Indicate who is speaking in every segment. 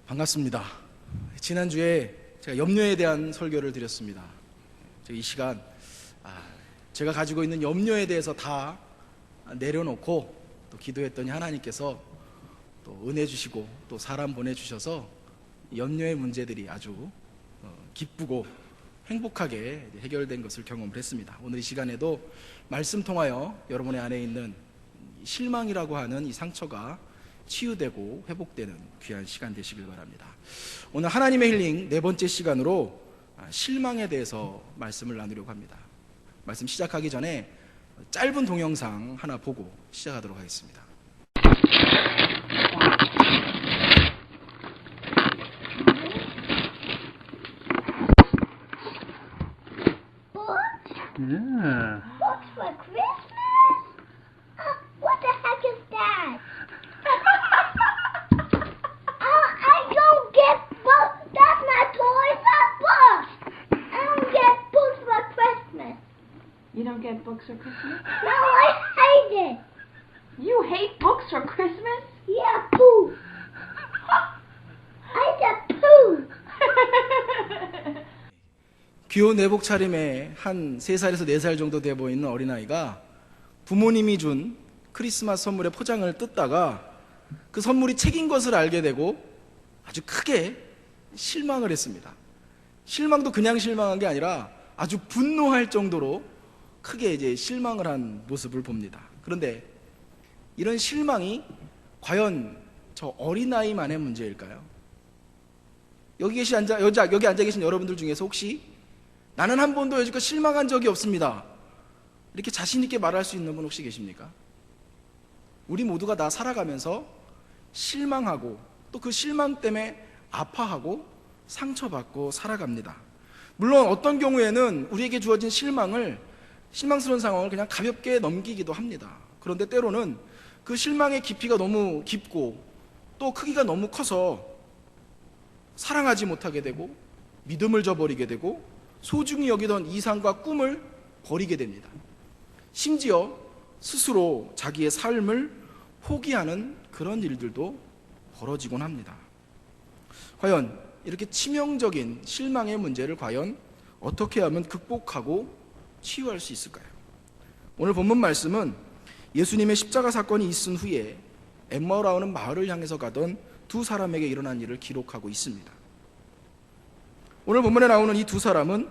Speaker 1: 반갑습니다. 지난주에 제가 염려에 대한 설교를 드렸습니다. 이 시간 제가 가지고 있는 염려에 대해서 다 내려놓고 또 기도했더니 하나님께서 또 은혜 주시고 또 사람 보내주셔서 염려의 문제들이 아주 기쁘고 행복하게 해결된 것을 경험을 했습니다. 오늘 이 시간에도 말씀 통하여 여러분의 안에 있는 실망이라고 하는 이 상처가 치유되고 회복되는 귀한 시간 되시길 바랍니다. 오늘 하나님의 힐링 네 번째 시간으로 실망에 대해서 말씀을 나누려고 합니다. 말씀 시작하기 전에 짧은 동영상 하나 보고 시작하도록 하겠습니다.
Speaker 2: Yeah.
Speaker 3: Books for Christmas? What the heck is that? I don't get books. That's not toys, that's books. I don't get books for Christmas.
Speaker 4: You don't get books for Christmas?
Speaker 3: No, I hate it.
Speaker 4: You hate books for Christmas?
Speaker 3: Yeah, poo. I said poo.
Speaker 1: 귀여운 내복 차림에 한 3살에서 4살 정도 돼 보이는 어린아이가 부모님이 준 크리스마스 선물의 포장을 뜯다가 그 선물이 책인 것을 알게 되고 아주 크게 실망을 했습니다. 실망도 그냥 실망한 게 아니라 아주 분노할 정도로 크게 이제 실망을 한 모습을 봅니다. 그런데 이런 실망이 과연 저 어린아이만의 문제일까요? 여기 앉아 계신 여러분들 중에서 혹시 나는 한 번도 여지껏 실망한 적이 없습니다, 이렇게 자신 있게 말할 수 있는 분 혹시 계십니까? 우리 모두가 다 살아가면서 실망하고 또 그 실망 때문에 아파하고 상처받고 살아갑니다. 물론 어떤 경우에는 우리에게 주어진 실망스러운 상황을 그냥 가볍게 넘기기도 합니다. 그런데 때로는 그 실망의 깊이가 너무 깊고 또 크기가 너무 커서 사랑하지 못하게 되고 믿음을 저버리게 되고 소중히 여기던 이상과 꿈을 버리게 됩니다. 심지어 스스로 자기의 삶을 포기하는 그런 일들도 벌어지곤 합니다. 과연 이렇게 치명적인 실망의 문제를 과연 어떻게 하면 극복하고 치유할 수 있을까요? 오늘 본문 말씀은 예수님의 십자가 사건이 있은 후에 엠마오라는 마을을 향해서 가던 두 사람에게 일어난 일을 기록하고 있습니다. 오늘 본문에 나오는 이 두 사람은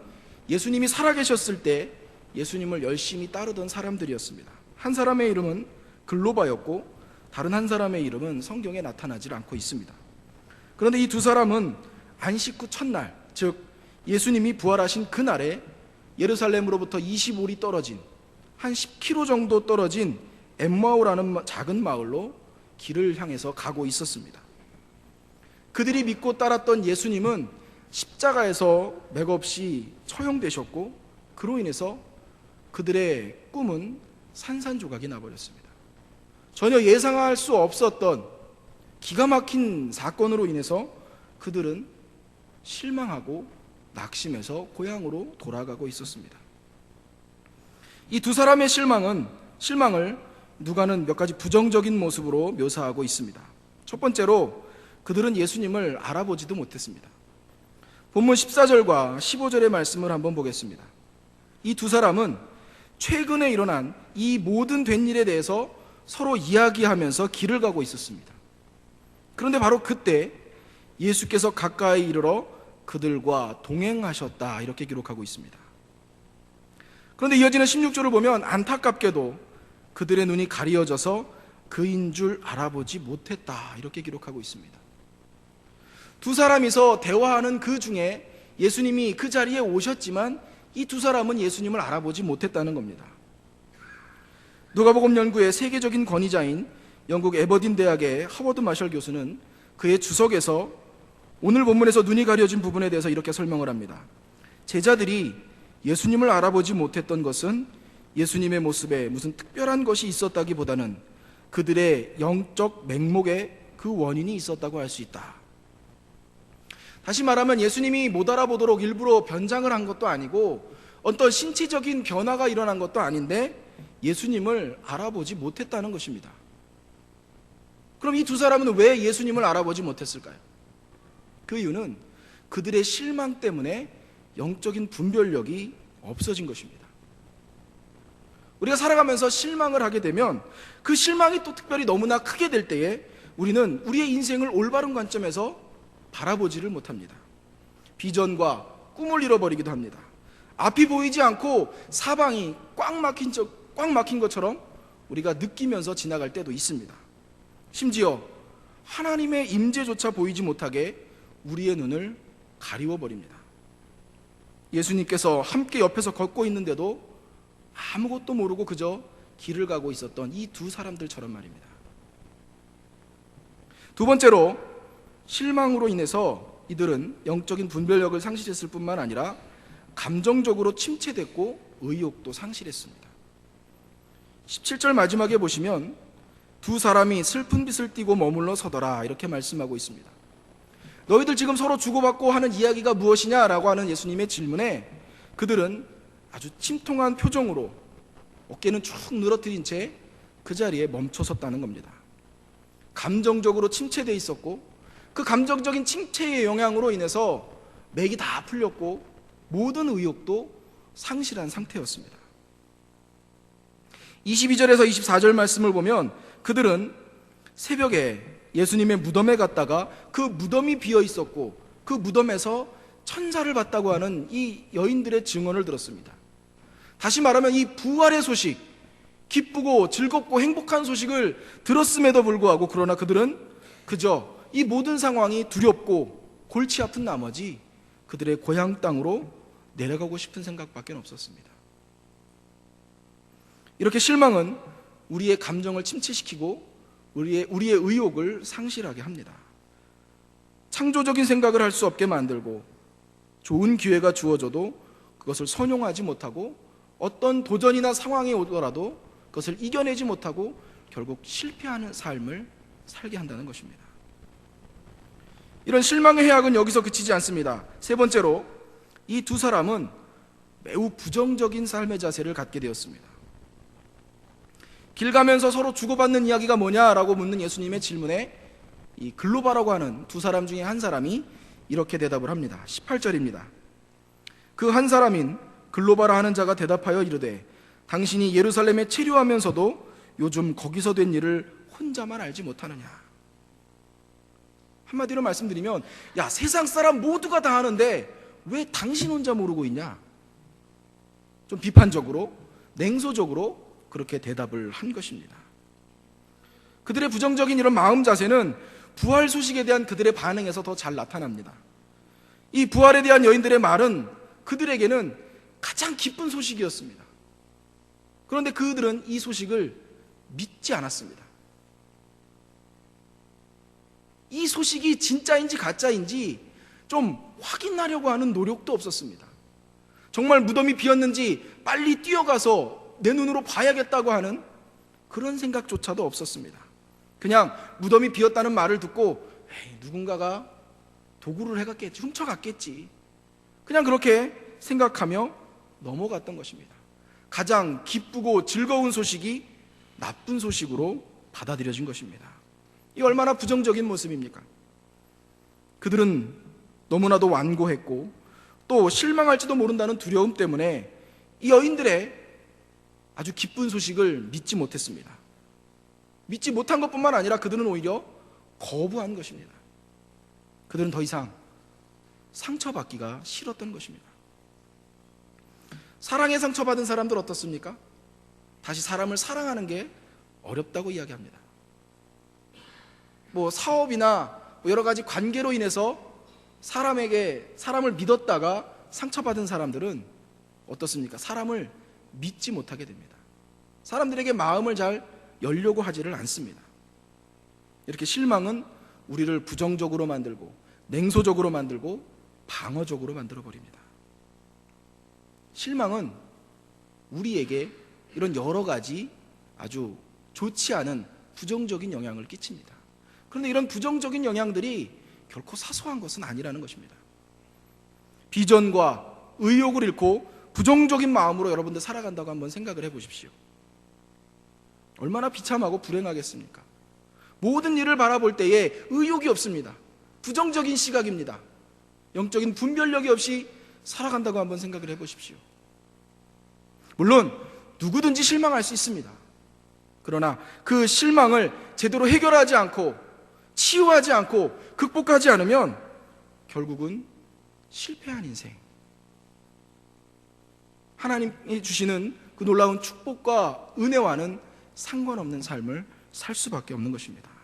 Speaker 1: 예수님이 살아계셨을 때 예수님을 열심히 따르던 사람들이었습니다. 한 사람의 이름은 글로바였고 다른 한 사람의 이름은 성경에 나타나질 않고 있습니다. 그런데 이 두 사람은 안식 후 첫날, 즉 예수님이 부활하신 그날에 예루살렘으로부터 25리 떨어진 한 10km 정도 떨어진 엠마오라는 작은 마을로 길을 향해서 가고 있었습니다. 그들이 믿고 따랐던 예수님은 십자가에서 맥없이 처형되셨고 그로 인해서 그들의 꿈은 산산조각이 나버렸습니다. 전혀 예상할 수 없었던 기가 막힌 사건으로 인해서 그들은 실망하고 낙심해서 고향으로 돌아가고 있었습니다. 이 두 사람의 실망을 누가는 몇 가지 부정적인 모습으로 묘사하고 있습니다. 첫 번째로 그들은 예수님을 알아보지도 못했습니다. 본문 14절과 15절의 말씀을 한번 보겠습니다. 이 두 사람은 최근에 일어난 이 모든 된 일에 대해서 서로 이야기하면서 길을 가고 있었습니다. 그런데 바로 그때 예수께서 가까이 이르러 그들과 동행하셨다, 이렇게 기록하고 있습니다. 그런데 이어지는 16절을 보면 안타깝게도 그들의 눈이 가리어져서 그인 줄 알아보지 못했다, 이렇게 기록하고 있습니다. 두 사람이서 대화하는 그 중에 예수님이 그 자리에 오셨지만 이 두 사람은 예수님을 알아보지 못했다는 겁니다. 누가복음 연구의 세계적인 권위자인 영국 에버딘 대학의 하워드 마셜 교수는 그의 주석에서 오늘 본문에서 눈이 가려진 부분에 대해서 이렇게 설명을 합니다. 제자들이 예수님을 알아보지 못했던 것은 예수님의 모습에 무슨 특별한 것이 있었다기보다는 그들의 영적 맹목에 그 원인이 있었다고 할 수 있다. 다시 말하면 예수님이 못 알아보도록 일부러 변장을 한 것도 아니고 어떤 신체적인 변화가 일어난 것도 아닌데 예수님을 알아보지 못했다는 것입니다. 그럼 이 두 사람은 왜 예수님을 알아보지 못했을까요? 그 이유는 그들의 실망 때문에 영적인 분별력이 없어진 것입니다. 우리가 살아가면서 실망을 하게 되면 그 실망이 또 특별히 너무나 크게 될 때에 우리는 우리의 인생을 올바른 관점에서 바라보지를 못합니다. 비전과 꿈을 잃어버리기도 합니다. 앞이 보이지 않고 사방이 꽉 막힌 것처럼 우리가 느끼면서 지나갈 때도 있습니다. 심지어 하나님의 임재조차 보이지 못하게 우리의 눈을 가리워버립니다. 예수님께서 함께 옆에서 걷고 있는데도 아무것도 모르고 그저 길을 가고 있었던 이 두 사람들처럼 말입니다. 두 번째로, 실망으로 인해서 이들은 영적인 분별력을 상실했을 뿐만 아니라 감정적으로 침체됐고 의욕도 상실했습니다. 17절 마지막에 보시면 두 사람이 슬픈 빛을 띠고 머물러 서더라 이렇게 말씀하고 있습니다. 너희들 지금 서로 주고받고 하는 이야기가 무엇이냐라고 하는 예수님의 질문에 그들은 아주 침통한 표정으로 어깨는 쭉 늘어뜨린 채 그 자리에 멈춰섰다는 겁니다. 감정적으로 침체되어 있었고 그 감정적인 침체의 영향으로 인해서 맥이 다 풀렸고 모든 의욕도 상실한 상태였습니다. 22절에서 24절 말씀을 보면 그들은 새벽에 예수님의 무덤에 갔다가 그 무덤이 비어 있었고 그 무덤에서 천사를 봤다고 하는 이 여인들의 증언을 들었습니다. 다시 말하면 이 부활의 소식, 기쁘고 즐겁고 행복한 소식을 들었음에도 불구하고 그러나 그들은 그저 이 모든 상황이 두렵고 골치 아픈 나머지 그들의 고향 땅으로 내려가고 싶은 생각밖에 없었습니다. 이렇게 실망은 우리의 감정을 침체시키고 우리의 의욕을 상실하게 합니다. 창조적인 생각을 할 수 없게 만들고 좋은 기회가 주어져도 그것을 선용하지 못하고 어떤 도전이나 상황이 오더라도 그것을 이겨내지 못하고 결국 실패하는 삶을 살게 한다는 것입니다. 이런 실망의 해악은 여기서 그치지 않습니다. 세 번째로, 이 두 사람은 매우 부정적인 삶의 자세를 갖게 되었습니다. 길 가면서 서로 주고받는 이야기가 뭐냐라고 묻는 예수님의 질문에 이 글로바라고 하는 두 사람 중에 한 사람이 이렇게 대답을 합니다. 18절입니다. 그 한 사람인 글로바라 하는 자가 대답하여 이르되 당신이 예루살렘에 체류하면서도 요즘 거기서 된 일을 혼자만 알지 못하느냐. 한마디로 말씀드리면, 야, 세상 사람 모두가 다 하는데 왜 당신 혼자 모르고 있냐? 좀 비판적으로, 냉소적으로 그렇게 대답을 한 것입니다. 그들의 부정적인 이런 마음 자세는 부활 소식에 대한 그들의 반응에서 더 잘 나타납니다. 이 부활에 대한 여인들의 말은 그들에게는 가장 기쁜 소식이었습니다. 그런데 그들은 이 소식을 믿지 않았습니다. 이 소식이 진짜인지 가짜인지 좀 확인하려고 하는 노력도 없었습니다. 정말 무덤이 비었는지 빨리 뛰어가서 내 눈으로 봐야겠다고 하는 그런 생각조차도 없었습니다. 그냥 무덤이 비었다는 말을 듣고 누군가가 도구를 해갔겠지, 훔쳐갔겠지, 그냥 그렇게 생각하며 넘어갔던 것입니다. 가장 기쁘고 즐거운 소식이 나쁜 소식으로 받아들여진 것입니다. 이 얼마나 부정적인 모습입니까? 그들은 너무나도 완고했고 또 실망할지도 모른다는 두려움 때문에 이 여인들의 아주 기쁜 소식을 믿지 못했습니다. 믿지 못한 것뿐만 아니라 그들은 오히려 거부한 것입니다. 그들은 더 이상 상처받기가 싫었던 것입니다. 사랑에 상처받은 사람들 어떻습니까? 다시 사람을 사랑하는 게 어렵다고 이야기합니다. 사업이나 여러 가지 관계로 인해서 사람을 믿었다가 상처받은 사람들은 어떻습니까? 사람을 믿지 못하게 됩니다. 사람들에게 마음을 잘 열려고 하지를 않습니다. 이렇게 실망은 우리를 부정적으로 만들고 냉소적으로 만들고 방어적으로 만들어버립니다. 실망은 우리에게 이런 여러 가지 아주 좋지 않은 부정적인 영향을 끼칩니다. 그런데 이런 부정적인 영향들이 결코 사소한 것은 아니라는 것입니다. 비전과 의욕을 잃고 부정적인 마음으로 여러분들 살아간다고 한번 생각을 해보십시오. 얼마나 비참하고 불행하겠습니까? 모든 일을 바라볼 때에 의욕이 없습니다. 부정적인 시각입니다. 영적인 분별력이 없이 살아간다고 한번 생각을 해보십시오. 물론 누구든지 실망할 수 있습니다. 그러나 그 실망을 제대로 해결하지 않고 치유하지 않고 극복하지 않으면 결국은 실패한 인생, 하나님이 주시는 그 놀라운 축복과 은혜와는 상관없는 삶을 살 수밖에 없는 것입니다.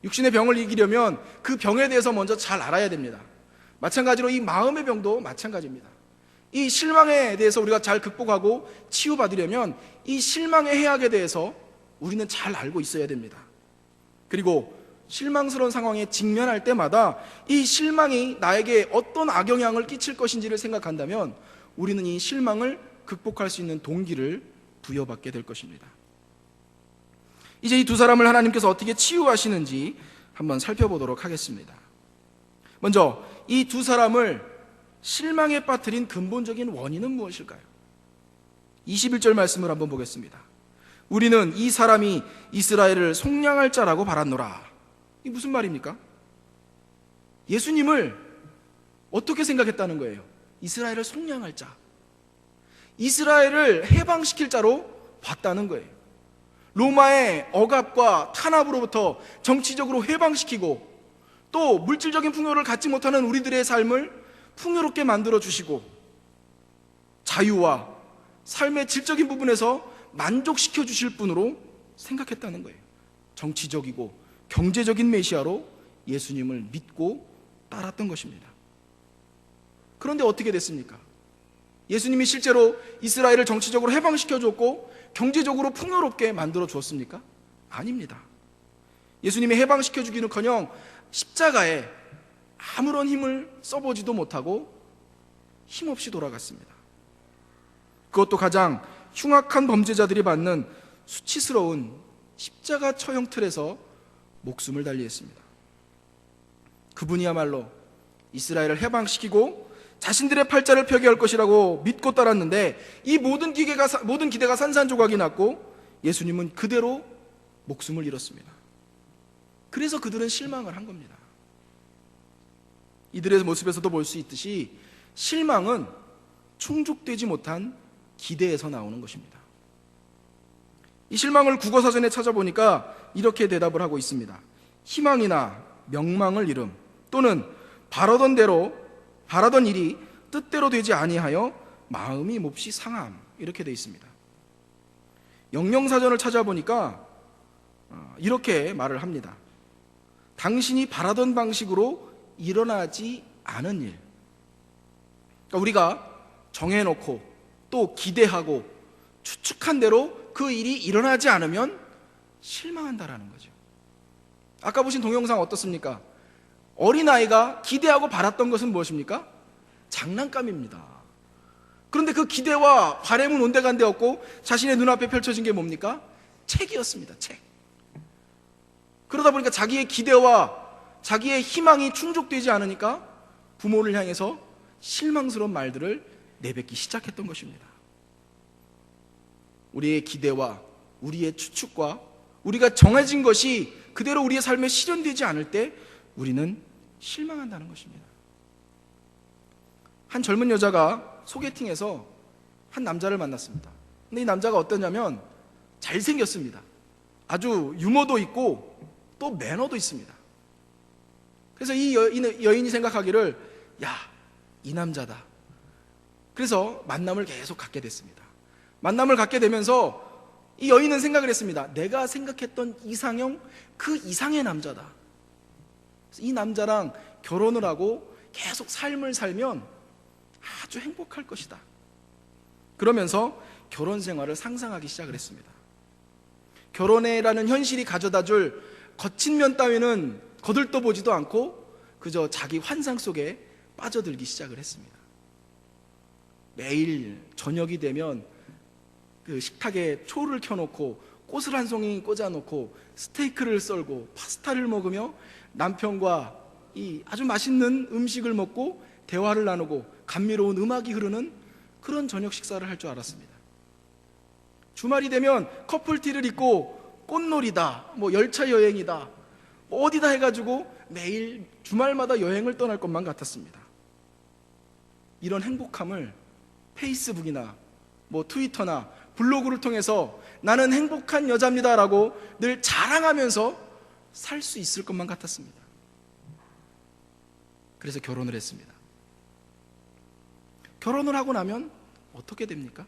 Speaker 1: 육신의 병을 이기려면 그 병에 대해서 먼저 잘 알아야 됩니다. 마찬가지로 이 마음의 병도 마찬가지입니다. 이 실망에 대해서 우리가 잘 극복하고 치유받으려면 이 실망의 해악에 대해서 우리는 잘 알고 있어야 됩니다. 그리고 실망스러운 상황에 직면할 때마다 이 실망이 나에게 어떤 악영향을 끼칠 것인지를 생각한다면 우리는 이 실망을 극복할 수 있는 동기를 부여받게 될 것입니다. 이제 이 두 사람을 하나님께서 어떻게 치유하시는지 한번 살펴보도록 하겠습니다. 먼저 이 두 사람을 실망에 빠뜨린 근본적인 원인은 무엇일까요? 21절 말씀을 한번 보겠습니다. 우리는 이 사람이 이스라엘을 속량할 자라고 바랐노라. 이게 무슨 말입니까? 예수님을 어떻게 생각했다는 거예요? 이스라엘을 속량할 자, 이스라엘을 해방시킬 자로 봤다는 거예요. 로마의 억압과 탄압으로부터 정치적으로 해방시키고 또 물질적인 풍요를 갖지 못하는 우리들의 삶을 풍요롭게 만들어 주시고 자유와 삶의 질적인 부분에서 만족시켜 주실 분으로 생각했다는 거예요. 정치적이고 경제적인 메시아로 예수님을 믿고 따랐던 것입니다. 그런데 어떻게 됐습니까? 예수님이 실제로 이스라엘을 정치적으로 해방시켜 줬고 경제적으로 풍요롭게 만들어 주었습니까? 아닙니다. 예수님이 해방시켜 주기는커녕 십자가에 아무런 힘을 써보지도 못하고 힘없이 돌아갔습니다. 그것도 가장 흉악한 범죄자들이 받는 수치스러운 십자가 처형 틀에서 목숨을 달리했습니다. 그분이야말로 이스라엘을 해방시키고 자신들의 팔자를 펴게 할 것이라고 믿고 따랐는데 이 모든 기대가 산산조각이 났고 예수님은 그대로 목숨을 잃었습니다. 그래서 그들은 실망을 한 겁니다. 이들의 모습에서도 볼 수 있듯이 실망은 충족되지 못한 기대에서 나오는 것입니다. 이 실망을 국어사전에 찾아보니까 이렇게 대답을 하고 있습니다. 희망이나 명망을 잃음 또는 바라던 일이 뜻대로 되지 아니하여 마음이 몹시 상함, 이렇게 되어 있습니다. 영영사전을 찾아보니까 이렇게 말을 합니다. 당신이 바라던 방식으로 일어나지 않은 일, 그러니까 우리가 정해놓고 또 기대하고 추측한 대로 그 일이 일어나지 않으면 실망한다라는 거죠. 아까 보신 동영상 어떻습니까? 어린아이가 기대하고 바랐던 것은 무엇입니까? 장난감입니다. 그런데 그 기대와 바램은 온데간데 없고 자신의 눈앞에 펼쳐진 게 뭡니까? 책이었습니다. 책. 그러다 보니까 자기의 기대와 자기의 희망이 충족되지 않으니까 부모를 향해서 실망스러운 말들을 내뱉기 시작했던 것입니다. 우리의 기대와 우리의 추측과 우리가 정해진 것이 그대로 우리의 삶에 실현되지 않을 때 우리는 실망한다는 것입니다. 한 젊은 여자가 소개팅에서 한 남자를 만났습니다. 근데 이 남자가 어떠냐면 잘생겼습니다. 아주 유머도 있고 또 매너도 있습니다. 그래서 이 여인이 생각하기를 야, 이 남자다. 그래서 만남을 계속 갖게 됐습니다. 만남을 갖게 되면서 이 여인은 생각을 했습니다. 내가 생각했던 이상형 그 이상의 남자다. 이 남자랑 결혼을 하고 계속 삶을 살면 아주 행복할 것이다. 그러면서 결혼 생활을 상상하기 시작을 했습니다. 결혼이라는 현실이 가져다 줄 거친 면 따위는 거들떠보지도 않고 그저 자기 환상 속에 빠져들기 시작을 했습니다. 매일 저녁이 되면 그 식탁에 초를 켜놓고 꽃을 한 송이 꽂아놓고 스테이크를 썰고 파스타를 먹으며 남편과 이 아주 맛있는 음식을 먹고 대화를 나누고 감미로운 음악이 흐르는 그런 저녁 식사를 할 줄 알았습니다. 주말이 되면 커플티를 입고 꽃놀이다, 열차 여행이다, 어디다 해가지고 매일 주말마다 여행을 떠날 것만 같았습니다. 이런 행복함을 페이스북이나 트위터나 블로그를 통해서 나는 행복한 여자입니다라고 늘 자랑하면서 살 수 있을 것만 같았습니다. 그래서 결혼을 했습니다. 결혼을 하고 나면 어떻게 됩니까?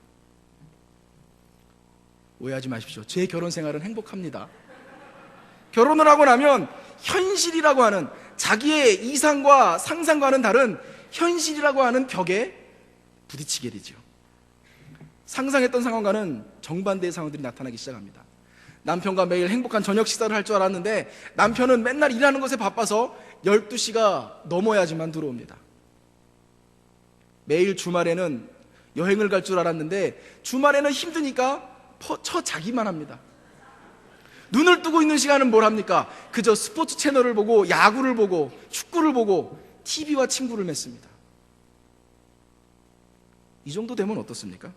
Speaker 1: 오해하지 마십시오. 제 결혼 생활은 행복합니다. 결혼을 하고 나면 현실이라고 하는, 자기의 이상과 상상과는 다른 현실이라고 하는 벽에 부딪히게 되죠. 상상했던 상황과는 정반대의 상황들이 나타나기 시작합니다. 남편과 매일 행복한 저녁 식사를 할 줄 알았는데 남편은 맨날 일하는 것에 바빠서 12시가 넘어야지만 들어옵니다. 매일 주말에는 여행을 갈 줄 알았는데 주말에는 힘드니까 자기만 합니다. 눈을 뜨고 있는 시간은 뭘 합니까? 그저 스포츠 채널을 보고, 야구를 보고, 축구를 보고, TV와 친구를 맺습니다. 이 정도 되면 어떻습니까?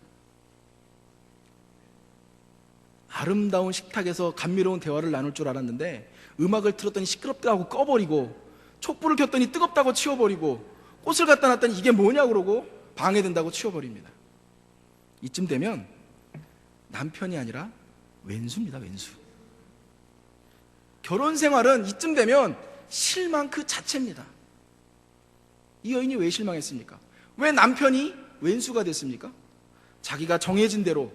Speaker 1: 아름다운 식탁에서 감미로운 대화를 나눌 줄 알았는데 음악을 틀었더니 시끄럽다고 꺼버리고, 촛불을 켰더니 뜨겁다고 치워버리고, 꽃을 갖다 놨더니 이게 뭐냐고 그러고 방해된다고 치워버립니다. 이쯤 되면 남편이 아니라 왼수입니다. 왼수. 결혼 생활은 이쯤 되면 실망 그 자체입니다. 이 여인이 왜 실망했습니까? 왜 남편이 왼수가 됐습니까? 자기가 정해진 대로,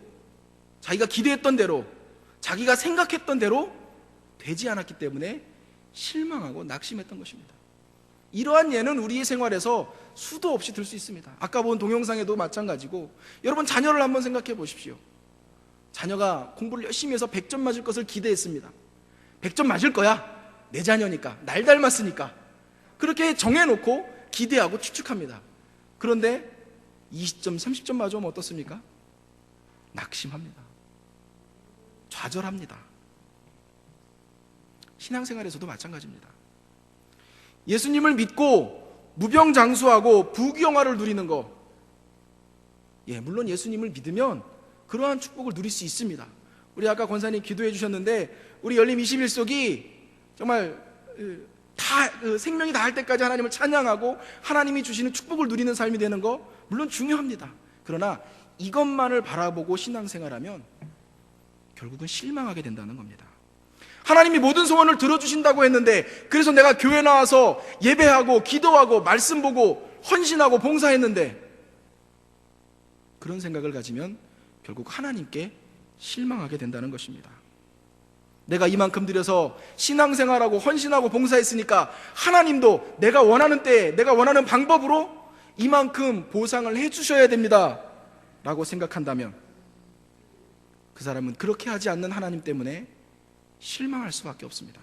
Speaker 1: 자기가 기대했던 대로, 자기가 생각했던 대로 되지 않았기 때문에 실망하고 낙심했던 것입니다. 이러한 예는 우리의 생활에서 수도 없이 들 수 있습니다. 아까 본 동영상에도 마찬가지고, 여러분 자녀를 한번 생각해 보십시오. 자녀가 공부를 열심히 해서 100점 맞을 것을 기대했습니다. 100점 맞을 거야. 내 자녀니까, 날 닮았으니까. 그렇게 정해놓고 기대하고 추측합니다. 그런데 20점, 30점 맞으면 어떻습니까? 낙심합니다. 좌절합니다. 신앙생활에서도 마찬가지입니다. 예수님을 믿고 무병장수하고 부귀영화를 누리는 거, 물론 예수님을 믿으면 그러한 축복을 누릴 수 있습니다. 우리 아까 권사님 기도해 주셨는데, 우리 열림 21속이 정말 생명이 다할 때까지 하나님을 찬양하고 하나님이 주시는 축복을 누리는 삶이 되는 거 물론 중요합니다. 그러나 이것만을 바라보고 신앙생활하면 결국은 실망하게 된다는 겁니다. 하나님이 모든 소원을 들어주신다고 했는데, 그래서 내가 교회 나와서 예배하고 기도하고 말씀 보고 헌신하고 봉사했는데, 그런 생각을 가지면 결국 하나님께 실망하게 된다는 것입니다. 내가 이만큼 들여서 신앙생활하고 헌신하고 봉사했으니까 하나님도 내가 원하는 때에 내가 원하는 방법으로 이만큼 보상을 해주셔야 됩니다 라고 생각한다면, 그 사람은 그렇게 하지 않는 하나님 때문에 실망할 수밖에 없습니다.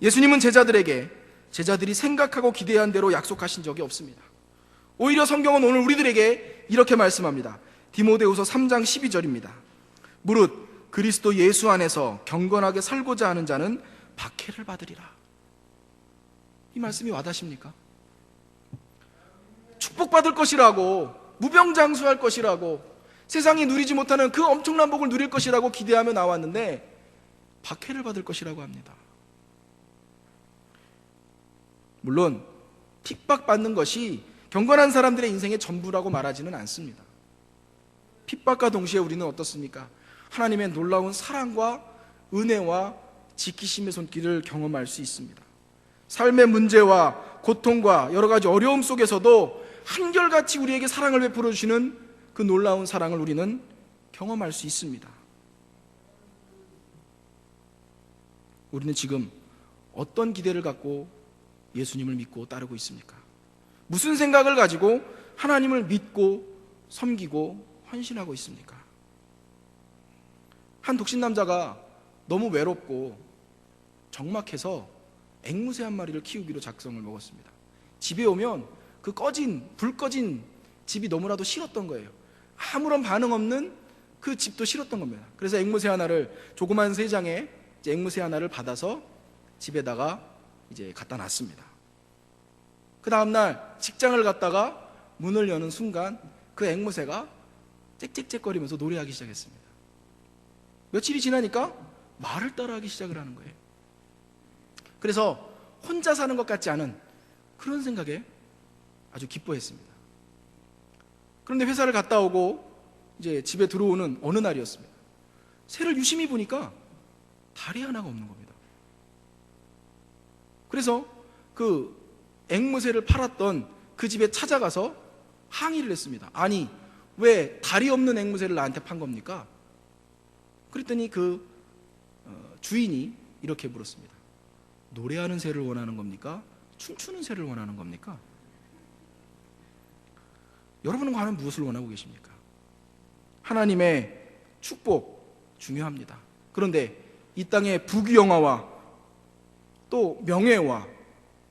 Speaker 1: 예수님은 제자들이 생각하고 기대한 대로 약속하신 적이 없습니다. 오히려 성경은 오늘 우리들에게 이렇게 말씀합니다. 디모데후서 3장 12절입니다. 무릇 그리스도 예수 안에서 경건하게 살고자 하는 자는 박해를 받으리라. 이 말씀이 와닿습니까? 축복받을 것이라고, 무병장수할 것이라고, 세상이 누리지 못하는 그 엄청난 복을 누릴 것이라고 기대하며 나왔는데 박해를 받을 것이라고 합니다. 물론 핍박받는 것이 경건한 사람들의 인생의 전부라고 말하지는 않습니다. 핍박과 동시에 우리는 어떻습니까? 하나님의 놀라운 사랑과 은혜와 지키심의 손길을 경험할 수 있습니다. 삶의 문제와 고통과 여러 가지 어려움 속에서도 한결같이 우리에게 사랑을 베풀어 주시는 그 놀라운 사랑을 우리는 경험할 수 있습니다. 우리는 지금 어떤 기대를 갖고 예수님을 믿고 따르고 있습니까? 무슨 생각을 가지고 하나님을 믿고 섬기고 헌신하고 있습니까? 한 독신 남자가 너무 외롭고 적막해서 앵무새 한 마리를 키우기로 작정을 먹었습니다. 집에 오면 그 불 꺼진 집이 너무나도 싫었던 거예요. 아무런 반응 없는 그 집도 싫었던 겁니다. 그래서 앵무새 하나를, 조그만 세 장에 앵무새 하나를 받아서 집에다가 이제 갖다 놨습니다. 그 다음날 직장을 갔다가 문을 여는 순간 그 앵무새가 짹짹짹거리면서 노래하기 시작했습니다. 며칠이 지나니까 말을 따라하기 시작을 하는 거예요. 그래서 혼자 사는 것 같지 않은 그런 생각에 아주 기뻐했습니다. 그런데 회사를 갔다 오고 이제 집에 들어오는 어느 날이었습니다. 새를 유심히 보니까 다리 하나가 없는 겁니다. 그래서 그 앵무새를 팔았던 그 집에 찾아가서 항의를 했습니다. 아니, 왜 다리 없는 앵무새를 나한테 판 겁니까? 그랬더니 그 주인이 이렇게 물었습니다. 노래하는 새를 원하는 겁니까? 춤추는 새를 원하는 겁니까? 여러분은 과연 무엇을 원하고 계십니까? 하나님의 축복 중요합니다. 그런데 이 땅의 부귀영화와 또 명예와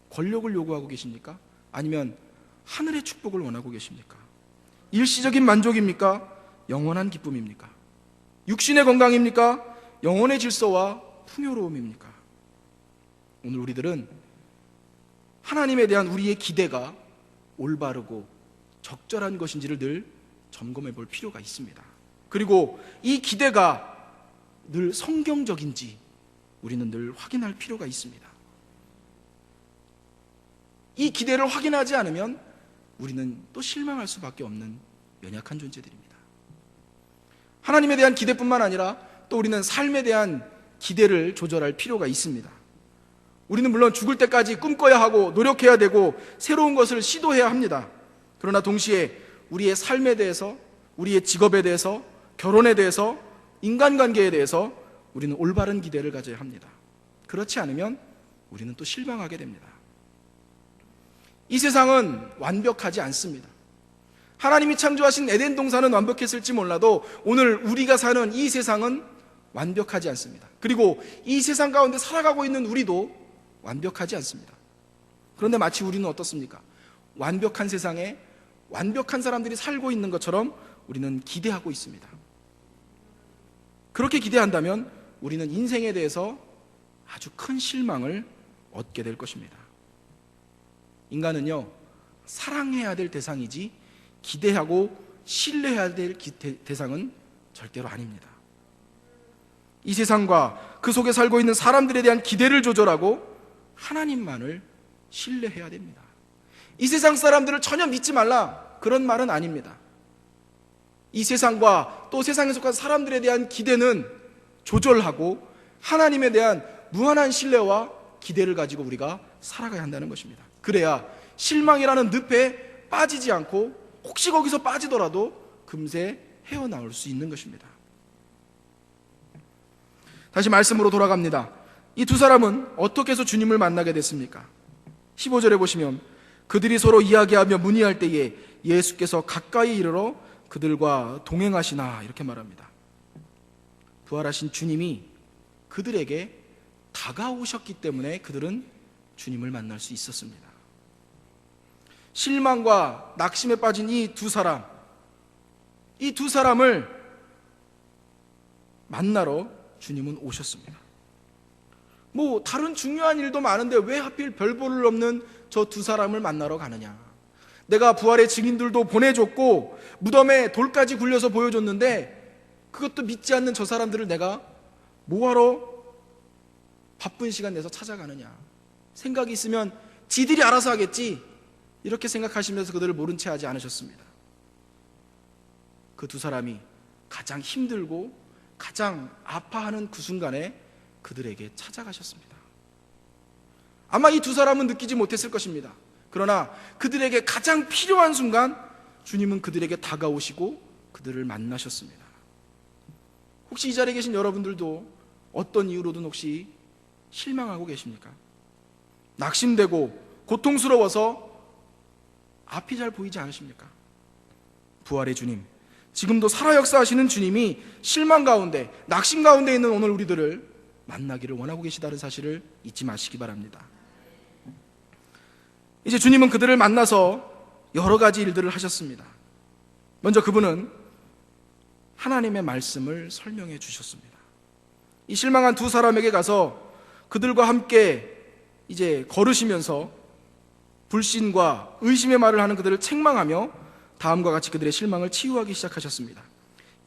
Speaker 1: 권력을 요구하고 계십니까? 아니면 하늘의 축복을 원하고 계십니까? 일시적인 만족입니까? 영원한 기쁨입니까? 육신의 건강입니까? 영혼의 질서와 풍요로움입니까? 오늘 우리들은 하나님에 대한 우리의 기대가 올바르고 적절한 것인지를 늘 점검해 볼 필요가 있습니다. 그리고 이 기대가 늘 성경적인지 우리는 늘 확인할 필요가 있습니다. 이 기대를 확인하지 않으면 우리는 또 실망할 수밖에 없는 연약한 존재들입니다. 하나님에 대한 기대뿐만 아니라 또 우리는 삶에 대한 기대를 조절할 필요가 있습니다. 우리는 물론 죽을 때까지 꿈꿔야 하고 노력해야 되고 새로운 것을 시도해야 합니다. 그러나 동시에 우리의 삶에 대해서, 우리의 직업에 대해서, 결혼에 대해서, 인간관계에 대해서 우리는 올바른 기대를 가져야 합니다. 그렇지 않으면 우리는 또 실망하게 됩니다. 이 세상은 완벽하지 않습니다. 하나님이 창조하신 에덴 동산은 완벽했을지 몰라도 오늘 우리가 사는 이 세상은 완벽하지 않습니다. 그리고 이 세상 가운데 살아가고 있는 우리도 완벽하지 않습니다. 그런데 마치 우리는 어떻습니까? 완벽한 세상에 완벽한 사람들이 살고 있는 것처럼 우리는 기대하고 있습니다. 그렇게 기대한다면 우리는 인생에 대해서 아주 큰 실망을 얻게 될 것입니다. 인간은요, 사랑해야 될 대상이지 기대하고 신뢰해야 될 대상은 절대로 아닙니다. 이 세상과 그 속에 살고 있는 사람들에 대한 기대를 조절하고 하나님만을 신뢰해야 됩니다. 이 세상 사람들을 전혀 믿지 말라, 그런 말은 아닙니다. 이 세상과 또 세상에 속한 사람들에 대한 기대는 조절하고 하나님에 대한 무한한 신뢰와 기대를 가지고 우리가 살아가야 한다는 것입니다. 그래야 실망이라는 늪에 빠지지 않고 혹시 거기서 빠지더라도 금세 헤어나올 수 있는 것입니다. 다시 말씀으로 돌아갑니다. 이 두 사람은 어떻게 해서 주님을 만나게 됐습니까? 15절에 보시면 그들이 서로 이야기하며 문의할 때에 예수께서 가까이 이르러 그들과 동행하시나 이렇게 말합니다. 부활하신 주님이 그들에게 다가오셨기 때문에 그들은 주님을 만날 수 있었습니다. 실망과 낙심에 빠진 이 두 사람을 만나러 주님은 오셨습니다. 다른 중요한 일도 많은데 왜 하필 별 볼 일 없는 저 두 사람을 만나러 가느냐? 내가 부활의 증인들도 보내줬고 무덤에 돌까지 굴려서 보여줬는데 그것도 믿지 않는 저 사람들을 내가 뭐하러 바쁜 시간 내서 찾아가느냐? 생각이 있으면 지들이 알아서 하겠지, 이렇게 생각하시면서 그들을 모른 채 하지 않으셨습니다. 그 두 사람이 가장 힘들고 가장 아파하는 그 순간에 그들에게 찾아가셨습니다. 아마 이 두 사람은 느끼지 못했을 것입니다. 그러나 그들에게 가장 필요한 순간 주님은 그들에게 다가오시고 그들을 만나셨습니다. 혹시 이 자리에 계신 여러분들도 어떤 이유로든 혹시 실망하고 계십니까? 낙심되고 고통스러워서 앞이 잘 보이지 않으십니까? 부활의 주님, 지금도 살아 역사하시는 주님이 실망 가운데, 낙심 가운데 있는 오늘 우리들을 만나기를 원하고 계시다는 사실을 잊지 마시기 바랍니다. 이제 주님은 그들을 만나서 여러 가지 일들을 하셨습니다. 먼저 그분은 하나님의 말씀을 설명해 주셨습니다. 이 실망한 두 사람에게 가서 그들과 함께 이제 걸으시면서 불신과 의심의 말을 하는 그들을 책망하며 다음과 같이 그들의 실망을 치유하기 시작하셨습니다.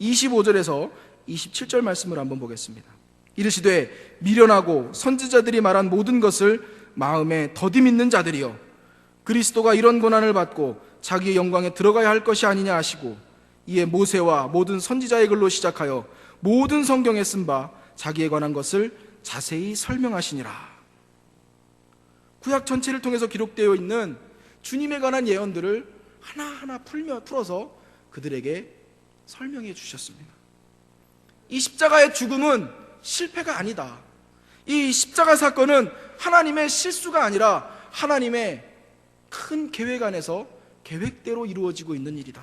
Speaker 1: 25절에서 27절 말씀을 한번 보겠습니다. 이르시되 미련하고 선지자들이 말한 모든 것을 마음에 더디 믿는 자들이여 그리스도가 이런 고난을 받고 자기의 영광에 들어가야 할 것이 아니냐 하시고 이에 모세와 모든 선지자의 글로 시작하여 모든 성경에 쓴 바 자기에 관한 것을 자세히 설명하시니라. 구약 전체를 통해서 기록되어 있는 주님에 관한 예언들을 하나하나 풀어서 그들에게 설명해 주셨습니다. 이 십자가의 죽음은 실패가 아니다. 이 십자가 사건은 하나님의 실수가 아니라 하나님의 큰 계획 안에서 계획대로 이루어지고 있는 일이다.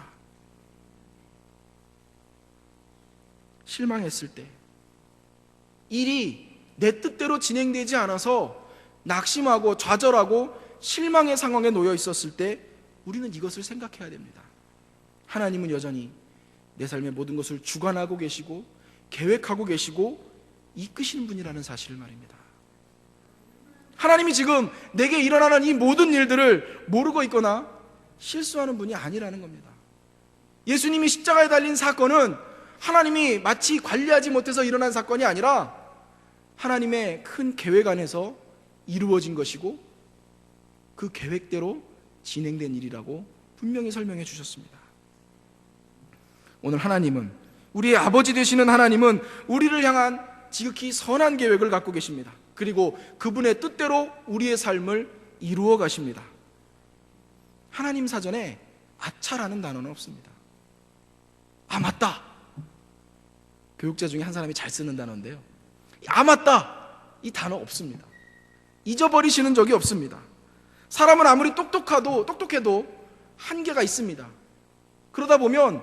Speaker 1: 실망했을 때 일이 내 뜻대로 진행되지 않아서 낙심하고 좌절하고 실망의 상황에 놓여 있었을 때 우리는 이것을 생각해야 됩니다. 하나님은 여전히 내 삶의 모든 것을 주관하고 계시고 계획하고 계시고 이끄시는 분이라는 사실을 말입니다. 하나님이 지금 내게 일어나는 이 모든 일들을 모르고 있거나 실수하는 분이 아니라는 겁니다. 예수님이 십자가에 달린 사건은 하나님이 마치 관리하지 못해서 일어난 사건이 아니라 하나님의 큰 계획 안에서 이루어진 것이고 그 계획대로 진행된 일이라고 분명히 설명해 주셨습니다. 오늘 하나님은, 우리의 아버지 되시는 하나님은 우리를 향한 지극히 선한 계획을 갖고 계십니다. 그리고 그분의 뜻대로 우리의 삶을 이루어 가십니다. 하나님 사전에 아차라는 단어는 없습니다. 아 맞다, 교육자 중에 한 사람이 잘 쓰는 단어인데요, 아 맞다, 이 단어 없습니다. 잊어버리시는 적이 없습니다. 사람은 아무리 똑똑해도 한계가 있습니다. 그러다 보면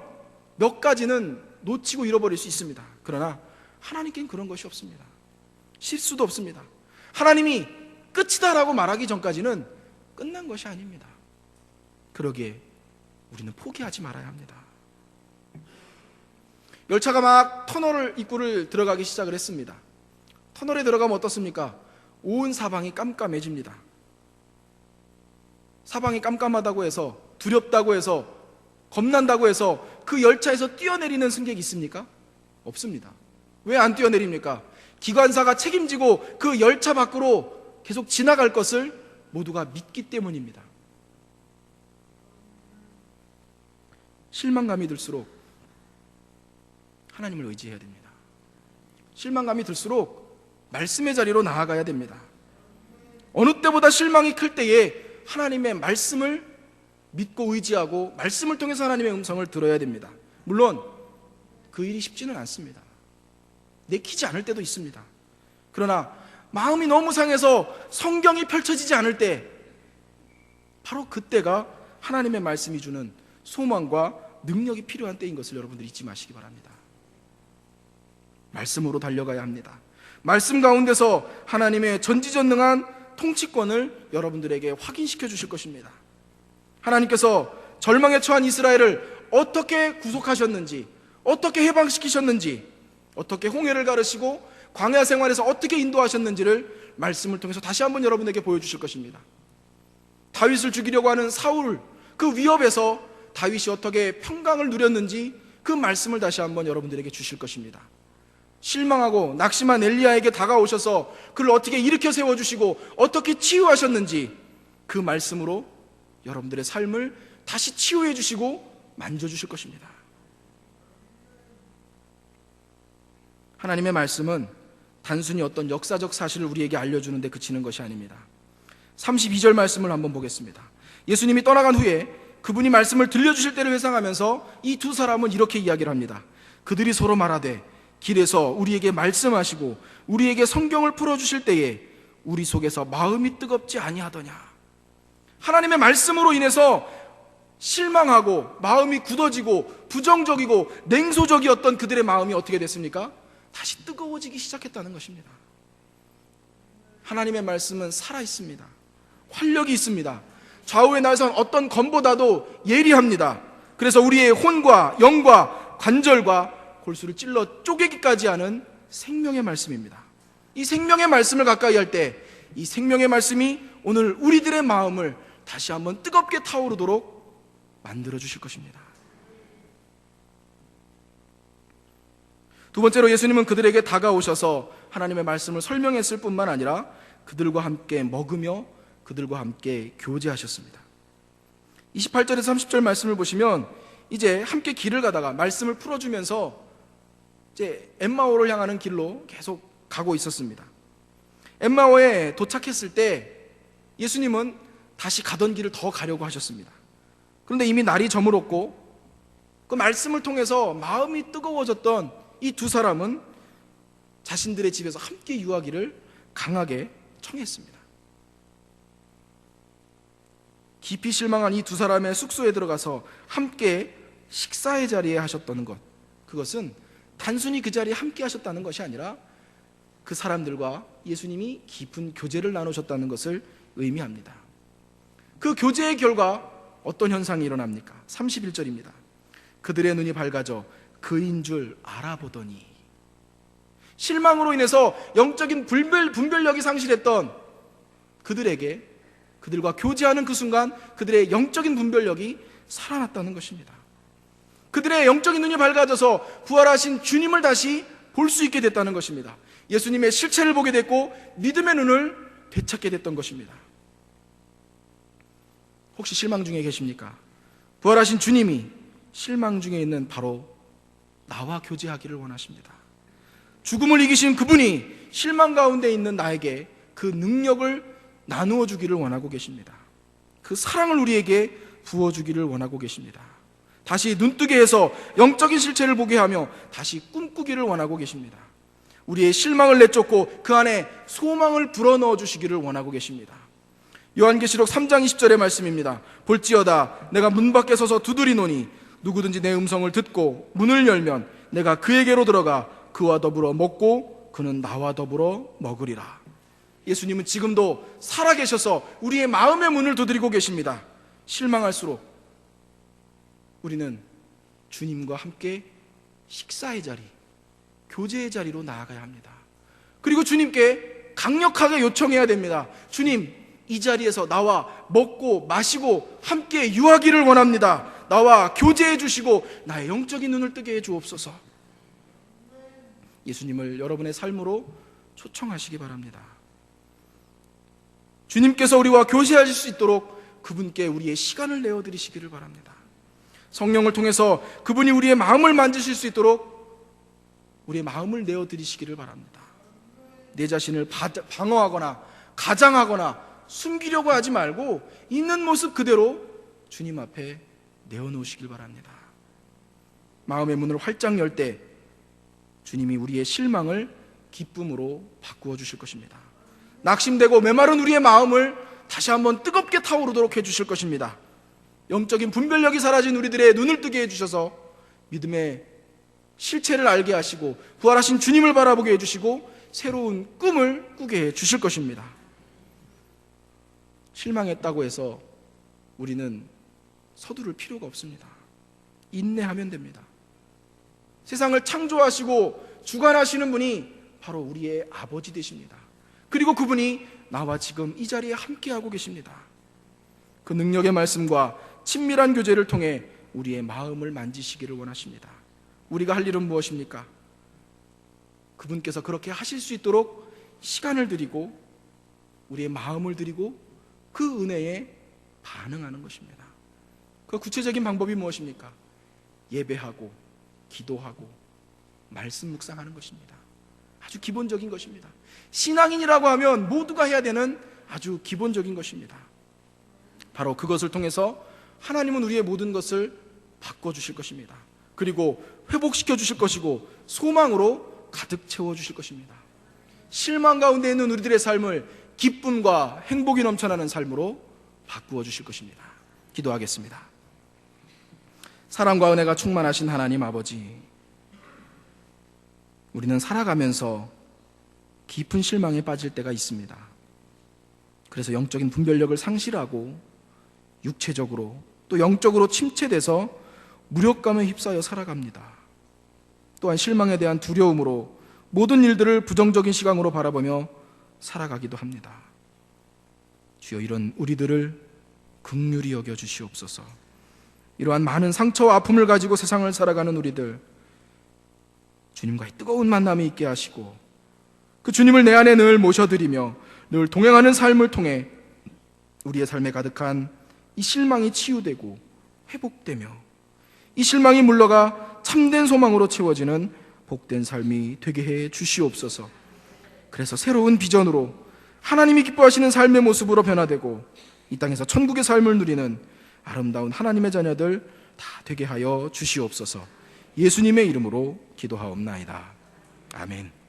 Speaker 1: 몇 가지는 놓치고 잃어버릴 수 있습니다. 그러나 하나님께는 그런 것이 없습니다. 실수도 없습니다. 하나님이 끝이다라고 말하기 전까지는 끝난 것이 아닙니다. 그러기에 우리는 포기하지 말아야 합니다. 열차가 막 터널 입구를 들어가기 시작을 했습니다. 터널에 들어가면 어떻습니까? 온 사방이 깜깜해집니다. 사방이 깜깜하다고 해서, 두렵다고 해서, 겁난다고 해서 그 열차에서 뛰어내리는 승객이 있습니까? 없습니다. 왜 안 뛰어내립니까? 기관사가 책임지고 그 열차 밖으로 계속 지나갈 것을 모두가 믿기 때문입니다. 실망감이 들수록 하나님을 의지해야 됩니다. 실망감이 들수록 말씀의 자리로 나아가야 됩니다. 어느 때보다 실망이 클 때에 하나님의 말씀을 믿고 의지하고 말씀을 통해서 하나님의 음성을 들어야 됩니다. 물론 그 일이 쉽지는 않습니다. 내키지 않을 때도 있습니다. 그러나 마음이 너무 상해서 성경이 펼쳐지지 않을 때, 바로 그때가 하나님의 말씀이 주는 소망과 능력이 필요한 때인 것을 여러분들 잊지 마시기 바랍니다. 말씀으로 달려가야 합니다. 말씀 가운데서 하나님의 전지전능한 통치권을 여러분들에게 확인시켜 주실 것입니다. 하나님께서 절망에 처한 이스라엘을 어떻게 구속하셨는지, 어떻게 해방시키셨는지, 어떻게 홍해를 가르시고 광야 생활에서 어떻게 인도하셨는지를 말씀을 통해서 다시 한번 여러분에게 보여주실 것입니다. 다윗을 죽이려고 하는 사울, 그 위협에서 다윗이 어떻게 평강을 누렸는지 그 말씀을 다시 한번 여러분들에게 주실 것입니다. 실망하고 낙심한 엘리야에게 다가오셔서 그를 어떻게 일으켜 세워주시고 어떻게 치유하셨는지 그 말씀으로 여러분들의 삶을 다시 치유해 주시고 만져주실 것입니다. 하나님의 말씀은 단순히 어떤 역사적 사실을 우리에게 알려주는 데 그치는 것이 아닙니다. 32절 말씀을 한번 보겠습니다. 예수님이 떠나간 후에 그분이 말씀을 들려주실 때를 회상하면서 이 두 사람은 이렇게 이야기를 합니다. 그들이 서로 말하되 길에서 우리에게 말씀하시고 우리에게 성경을 풀어주실 때에 우리 속에서 마음이 뜨겁지 아니하더냐. 하나님의 말씀으로 인해서 실망하고 마음이 굳어지고 부정적이고 냉소적이었던 그들의 마음이 어떻게 됐습니까? 다시 뜨거워지기 시작했다는 것입니다. 하나님의 말씀은 살아있습니다. 활력이 있습니다. 좌우에 나선 어떤 검보다도 예리합니다. 그래서 우리의 혼과 영과 관절과 골수를 찔러 쪼개기까지 하는 생명의 말씀입니다. 이 생명의 말씀을 가까이 할 때 이 생명의 말씀이 오늘 우리들의 마음을 다시 한번 뜨겁게 타오르도록 만들어 주실 것입니다. 두 번째로 예수님은 그들에게 다가오셔서 하나님의 말씀을 설명했을 뿐만 아니라 그들과 함께 먹으며 그들과 함께 교제하셨습니다. 28절에서 30절 말씀을 보시면 이제 함께 길을 가다가 말씀을 풀어주면서 이제 엠마오를 향하는 길로 계속 가고 있었습니다. 엠마오에 도착했을 때 예수님은 다시 가던 길을 더 가려고 하셨습니다. 그런데 이미 날이 저물었고 그 말씀을 통해서 마음이 뜨거워졌던 이 두 사람은 자신들의 집에서 함께 유하기를 강하게 청했습니다. 깊이 실망한 이 두 사람의 숙소에 들어가서 함께 식사의 자리에 하셨다는 것, 그것은 단순히 그 자리에 함께 하셨다는 것이 아니라 그 사람들과 예수님이 깊은 교제를 나누셨다는 것을 의미합니다. 그 교제의 결과 어떤 현상이 일어납니까? 31절입니다. 그들의 눈이 밝아져 그인 줄 알아보더니, 실망으로 인해서 영적인 분별력이 상실했던 그들에게, 그들과 교제하는 그 순간 그들의 영적인 분별력이 살아났다는 것입니다. 그들의 영적인 눈이 밝아져서 부활하신 주님을 다시 볼 수 있게 됐다는 것입니다. 예수님의 실체를 보게 됐고 믿음의 눈을 되찾게 됐던 것입니다. 혹시 실망 중에 계십니까? 부활하신 주님이 실망 중에 있는 바로 나와 교제하기를 원하십니다. 죽음을 이기신 그분이 실망 가운데 있는 나에게 그 능력을 나누어 주기를 원하고 계십니다. 그 사랑을 우리에게 부어주기를 원하고 계십니다. 다시 눈뜨게 해서 영적인 실체를 보게 하며 다시 꿈꾸기를 원하고 계십니다. 우리의 실망을 내쫓고 그 안에 소망을 불어넣어 주시기를 원하고 계십니다. 요한계시록 3장 20절의 말씀입니다. 볼지어다 내가 문 밖에 서서 두드리노니 누구든지 내 음성을 듣고 문을 열면 내가 그에게로 들어가 그와 더불어 먹고 그는 나와 더불어 먹으리라. 예수님은 지금도 살아계셔서 우리의 마음의 문을 두드리고 계십니다. 실망할수록 우리는 주님과 함께 식사의 자리, 교제의 자리로 나아가야 합니다. 그리고 주님께 강력하게 요청해야 됩니다. 주님, 이 자리에서 나와 먹고 마시고 함께 유하기를 원합니다. 나와 교제해 주시고 나의 영적인 눈을 뜨게 해 주옵소서. 예수님을 여러분의 삶으로 초청하시기 바랍니다. 주님께서 우리와 교제하실 수 있도록 그분께 우리의 시간을 내어드리시기를 바랍니다. 성령을 통해서 그분이 우리의 마음을 만지실 수 있도록 우리의 마음을 내어드리시기를 바랍니다. 내 자신을 방어하거나 가장하거나 숨기려고 하지 말고 있는 모습 그대로 주님 앞에 내어놓으시길 바랍니다. 마음의 문을 활짝 열 때 주님이 우리의 실망을 기쁨으로 바꾸어 주실 것입니다. 낙심되고 메마른 우리의 마음을 다시 한번 뜨겁게 타오르도록 해주실 것입니다. 영적인 분별력이 사라진 우리들의 눈을 뜨게 해주셔서 믿음의 실체를 알게 하시고 부활하신 주님을 바라보게 해주시고 새로운 꿈을 꾸게 해주실 것입니다. 실망했다고 해서 우리는 서두를 필요가 없습니다. 인내하면 됩니다. 세상을 창조하시고 주관하시는 분이 바로 우리의 아버지 되십니다. 그리고 그분이 나와 지금 이 자리에 함께하고 계십니다. 그 능력의 말씀과 친밀한 교제를 통해 우리의 마음을 만지시기를 원하십니다. 우리가 할 일은 무엇입니까? 그분께서 그렇게 하실 수 있도록 시간을 드리고 우리의 마음을 드리고 그 은혜에 반응하는 것입니다. 그 구체적인 방법이 무엇입니까? 예배하고 기도하고 말씀 묵상하는 것입니다. 아주 기본적인 것입니다. 신앙인이라고 하면 모두가 해야 되는 아주 기본적인 것입니다. 바로 그것을 통해서 하나님은 우리의 모든 것을 바꿔주실 것입니다. 그리고 회복시켜 주실 것이고 소망으로 가득 채워주실 것입니다. 실망 가운데 있는 우리들의 삶을 기쁨과 행복이 넘쳐나는 삶으로 바꾸어 주실 것입니다. 기도하겠습니다. 사랑과 은혜가 충만하신 하나님 아버지, 우리는 살아가면서 깊은 실망에 빠질 때가 있습니다. 그래서 영적인 분별력을 상실하고 육체적으로 또 영적으로 침체돼서 무력감에 휩싸여 살아갑니다. 또한 실망에 대한 두려움으로 모든 일들을 부정적인 시각으로 바라보며 살아가기도 합니다. 주여, 이런 우리들을 긍휼히 여겨 주시옵소서. 이러한 많은 상처와 아픔을 가지고 세상을 살아가는 우리들, 주님과의 뜨거운 만남이 있게 하시고 그 주님을 내 안에 늘 모셔드리며 늘 동행하는 삶을 통해 우리의 삶에 가득한 이 실망이 치유되고 회복되며 이 실망이 물러가 참된 소망으로 채워지는 복된 삶이 되게 해 주시옵소서. 그래서 새로운 비전으로 하나님이 기뻐하시는 삶의 모습으로 변화되고 이 땅에서 천국의 삶을 누리는 아름다운 하나님의 자녀들 다 되게 하여 주시옵소서. 예수님의 이름으로 기도하옵나이다. 아멘.